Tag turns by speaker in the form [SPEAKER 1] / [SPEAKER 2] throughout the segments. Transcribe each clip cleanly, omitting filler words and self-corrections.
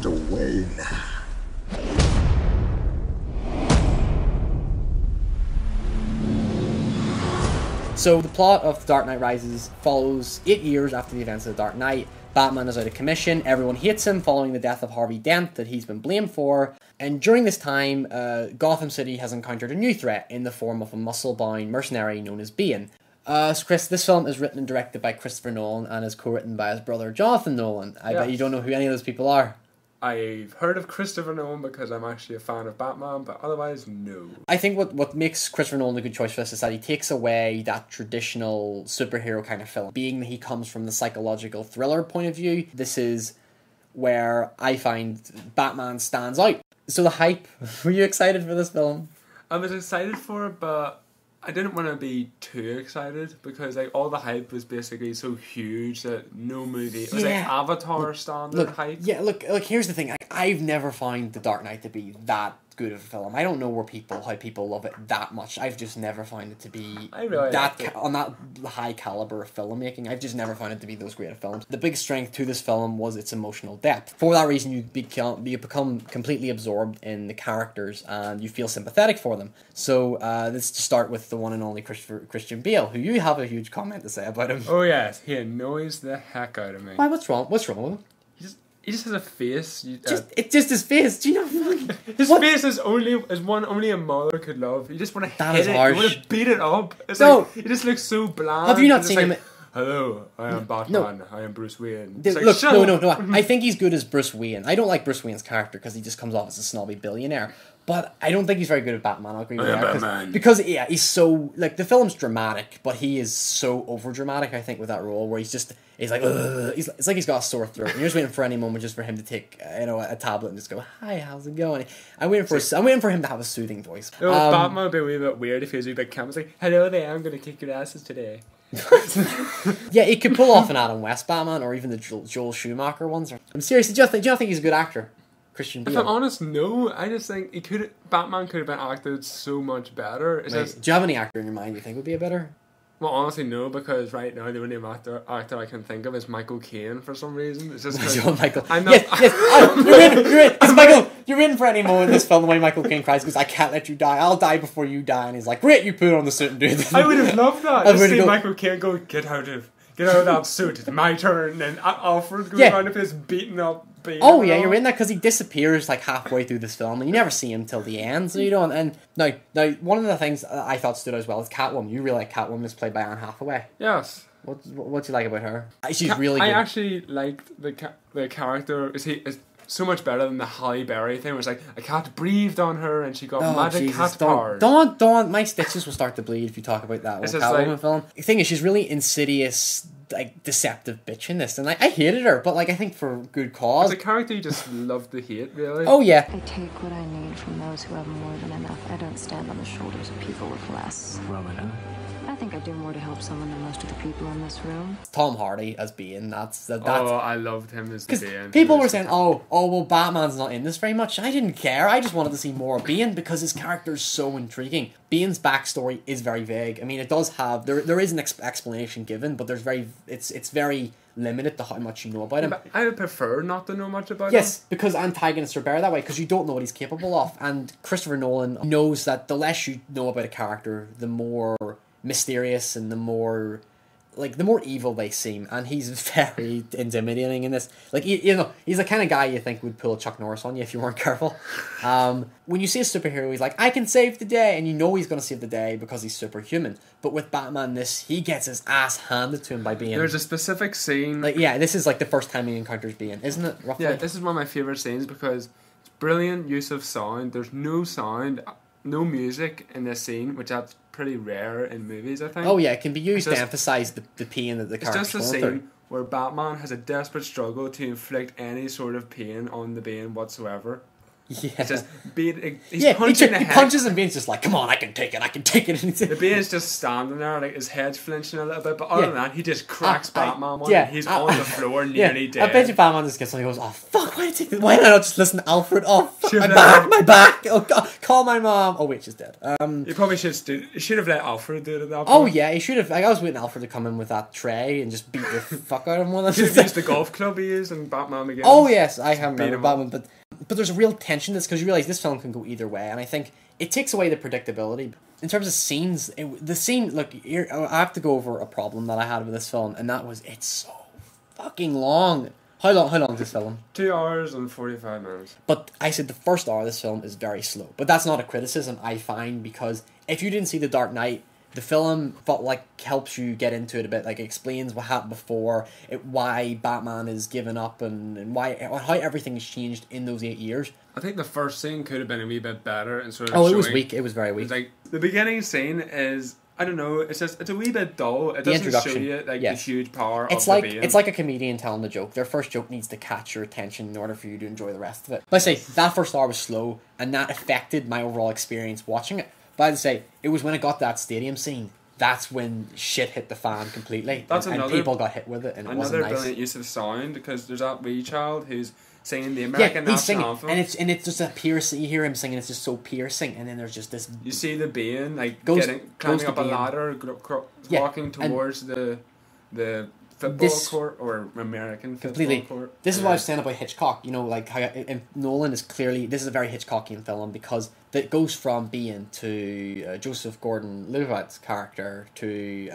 [SPEAKER 1] passed away now.
[SPEAKER 2] So the plot of The Dark Knight Rises follows 8 years after the events of The Dark Knight. Batman is out of commission, everyone hates him following the death of Harvey Dent that he's been blamed for, and during this time, Gotham City has encountered a new threat in the form of a muscle-bound mercenary known as Bane. So Chris, this film is written and directed by Christopher Nolan and is co-written by his brother Jonathan Nolan. I bet you don't know who any of those people are.
[SPEAKER 3] I've heard of Christopher Nolan because I'm actually a fan of Batman, but otherwise, no.
[SPEAKER 2] I think what makes Christopher Nolan a good choice for this is that he takes away that traditional superhero kind of film. Being that he comes from the psychological thriller point of view, this is where I find Batman stands out. So the hype, were you excited for this film?
[SPEAKER 3] I was excited for it, but I didn't want to be too excited because like all the hype was basically so huge that no movie... It was like Avatar standard hype.
[SPEAKER 2] Yeah, look, here's the thing. I've never found The Dark Knight to be that good of a film. I don't know how people love it that much. I've just never found it to be on that high caliber of filmmaking. I've just never found it to be those great of films. The big strength to this film was its emotional depth. For that reason, you become completely absorbed in the characters and you feel sympathetic for them. So let's just start with the one and only Christian Bale, who you have a huge comment to say about him.
[SPEAKER 3] Oh yes, he annoys the heck out of me.
[SPEAKER 2] Why? What's wrong with him?
[SPEAKER 3] He just has a face.
[SPEAKER 2] It's just his face. Do you know?
[SPEAKER 3] His face is one only a mother could love. You just want to hit it.
[SPEAKER 2] Harsh.
[SPEAKER 3] You want to beat it up. It's like he just looks so bland.
[SPEAKER 2] Have you not seen him?
[SPEAKER 3] Hello, I am Batman.
[SPEAKER 2] No.
[SPEAKER 3] I am Bruce Wayne.
[SPEAKER 2] Look, no. I think he's good as Bruce Wayne. I don't like Bruce Wayne's character because he just comes off as a snobby billionaire. But I don't think he's very good at Batman. I'll agree with that. Because he's so like the film's dramatic, but he is so over dramatic. I think with that role where he's like ugh. It's like he's got a sore throat. And you're just waiting for any moment just for him to take a tablet and just go, "Hi, how's it going?" I'm waiting for him to have a soothing voice.
[SPEAKER 3] Batman would be a wee bit weird if he was a wee bit camp. It's like, "Hello there, I'm going to kick your asses today."
[SPEAKER 2] Yeah, he could pull off an Adam West Batman or even the Joel Schumacher ones. I'm serious. Do you not think he's a good actor? Christian Bale.
[SPEAKER 3] If I'm honest, no. I just think Batman could have been acted so much better.
[SPEAKER 2] Do you have any actor in your mind you think would be a better?
[SPEAKER 3] Well, honestly, no, because right now the only actor I can think of is Michael Caine for some reason. It's just
[SPEAKER 2] Michael.
[SPEAKER 3] I'm not.
[SPEAKER 2] Yes. Michael, you're in for any moment in this film the way Michael Caine cries because I can't let you die. I'll die before you die, and he's like, "Great, you put on the suit and do this."
[SPEAKER 3] I would have loved that. Just see Michael Caine go, Get out of that suit. It's my turn. And Alfred goes around the place beating up.
[SPEAKER 2] Oh yeah, you're in that because he disappears like halfway through this film, and you never see him till the end. So you don't. And now, one of the things I thought stood out as well is Catwoman. You really like Catwoman, is played by Anne Hathaway.
[SPEAKER 3] Yes.
[SPEAKER 2] What do you like about her? She's really good.
[SPEAKER 3] I actually liked the character. Is so much better than the Halle Berry thing. Where it's like a cat breathed on her and she got magic cat powers.
[SPEAKER 2] Don't. My stitches will start to bleed if you talk about that Catwoman film. The thing is, she's really insidious, like deceptive bitch in this, and I hated her, but like I think for good cause.
[SPEAKER 3] It's a character you just love to hate, really.
[SPEAKER 2] Oh yeah.
[SPEAKER 4] I take what I need from those who have more than enough. I don't stand on the shoulders of people with less.
[SPEAKER 1] Robin,
[SPEAKER 4] I think I do more to help someone than most of the people in this room.
[SPEAKER 2] Tom Hardy as Bane. That's.
[SPEAKER 3] Oh, I loved him as the Bane.
[SPEAKER 2] People were saying, well, Batman's not in this very much. I didn't care. I just wanted to see more of Bane because his character is so intriguing. Bane's backstory is very vague. I mean, it does have there is an explanation given, but it's very limited to how much you know about him.
[SPEAKER 3] But I would prefer not to know much about him.
[SPEAKER 2] Yes, because antagonists are better that way because you don't know what he's capable of, and Christopher Nolan knows that the less you know about a character, the more mysterious and the more evil they seem, and he's very intimidating in this. Like he's the kind of guy you think would pull a Chuck Norris on you if you weren't careful. When you see a superhero, he's like, I can save the day, and you know he's going to save the day because he's superhuman. But with Batman, he gets his ass handed to him by Bane.
[SPEAKER 3] There's a specific scene.
[SPEAKER 2] This is like the first time he encounters Bane, isn't it? Roughly?
[SPEAKER 3] Yeah, this is one of my favorite scenes because it's brilliant use of sound. There's no sound, no music in this scene, which that's pretty rare in movies, I think.
[SPEAKER 2] Oh yeah, it can be used to emphasize the pain that the character's going through. It's just a scene
[SPEAKER 3] where Batman has a desperate struggle to inflict any sort of pain on the Bane whatsoever.
[SPEAKER 2] Yeah.
[SPEAKER 3] Just Bane, he's punching
[SPEAKER 2] he punches and Bane's just like, come on, I can take it. And
[SPEAKER 3] the Bane's just standing there, like his head's flinching a little bit, but other than that, he just cracks Batman one.
[SPEAKER 2] Yeah,
[SPEAKER 3] he's on the floor, nearly dead.
[SPEAKER 2] I bet you Batman just gets on and goes, oh fuck, why did I not just listen to Alfred? Oh fuck, my back. Oh god, call my mom. Oh wait, she's dead.
[SPEAKER 3] You probably should have let Alfred do it at that point.
[SPEAKER 2] Oh yeah, he should have. Like, I was waiting Alfred to come in with that tray and just beat the fuck out of him.
[SPEAKER 3] Should have used the golf club he used in Batman Begins.
[SPEAKER 2] Oh yes, I have remember Batman, but there's a real tension to this because you realise this film can go either way, and I think it takes away the predictability. In terms of scenes, the scene, look, here, I have to go over a problem that I had with this film, and that was it's so fucking long. How long is this film?
[SPEAKER 3] 2 hours and 45 minutes.
[SPEAKER 2] But I said the first hour of this film is very slow. But that's not a criticism, I find, because if you didn't see The Dark Knight, the film helps you get into it a bit, like it explains what happened before, why Batman is given up, and how everything has changed in those 8 years.
[SPEAKER 3] I think the first scene could have been a wee bit better and sort of.
[SPEAKER 2] Oh, it was weak. It was very weak.
[SPEAKER 3] It's like the beginning scene is, I don't know. It's a wee bit dull. It doesn't show you the huge power.
[SPEAKER 2] It's
[SPEAKER 3] of
[SPEAKER 2] like
[SPEAKER 3] the Bane.
[SPEAKER 2] it's like a comedian telling a joke. Their first joke needs to catch your attention in order for you to enjoy the rest of it. But I say that first hour was slow, and that affected my overall experience watching it. But I'd say it was when it got to that stadium scene. That's when shit hit the fan completely. And people got hit with it, and it wasn't nice.
[SPEAKER 3] Another brilliant use of sound, because there's that wee child who's singing the American national anthem,
[SPEAKER 2] and it's just a piercing. You hear him singing, it's just so piercing, and then there's just this.
[SPEAKER 3] You see the Bane climbing up a ladder, walking towards the football court or American football court.
[SPEAKER 2] This is what I was saying about Hitchcock. You know, like how Nolan is clearly, this is a very Hitchcockian film because it goes from Bane to Joseph Gordon-Levitt's character to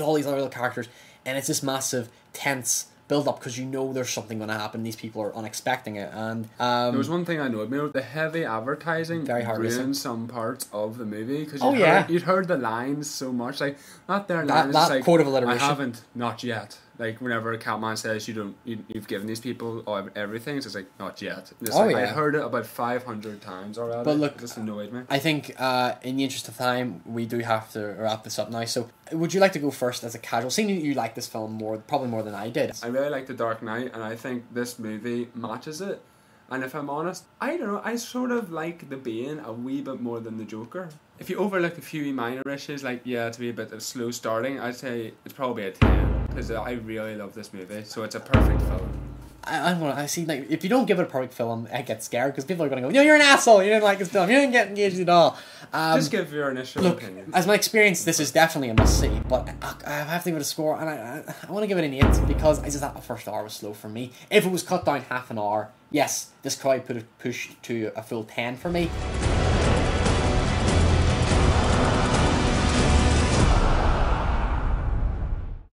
[SPEAKER 2] all these other characters, and it's this massive tense build up because you know there's something going to happen. These people are unexpecting it, and there
[SPEAKER 3] was one thing I know. The heavy advertising ruined some parts of the movie because you'd heard the lines so much, like not their lines,
[SPEAKER 2] that
[SPEAKER 3] like,
[SPEAKER 2] quote of alliteration.
[SPEAKER 3] I haven't, not yet. Like whenever Catman says you've given these people everything, it's just like not yet. I heard it about 500 times already.
[SPEAKER 2] But look,
[SPEAKER 3] it just annoyed me.
[SPEAKER 2] I think in the interest of time, we do have to wrap this up now. So, would you like to go first as a casual? Seeing you like this film probably more than I did.
[SPEAKER 3] I really like The Dark Knight, and I think this movie matches it. And if I'm honest, I don't know, I sort of like the Bane a wee bit more than the Joker. If you overlook a few minor issues, like, to be a bit of slow starting, I'd say it's probably a 10, because I really love this movie, so it's a perfect film.
[SPEAKER 2] I see, like, if you don't give it a perfect film, I get scared, because people are going to go, no, you're an asshole, you didn't like this film, you didn't get engaged at all.
[SPEAKER 3] Just give your initial opinion.
[SPEAKER 2] As my experience, this is definitely a must-see, but I have to give it a score, and I want to give it an 8, because I just thought the first hour was slow for me. If it was cut down half an hour, yes, this crowd could have pushed to a full 10 for me,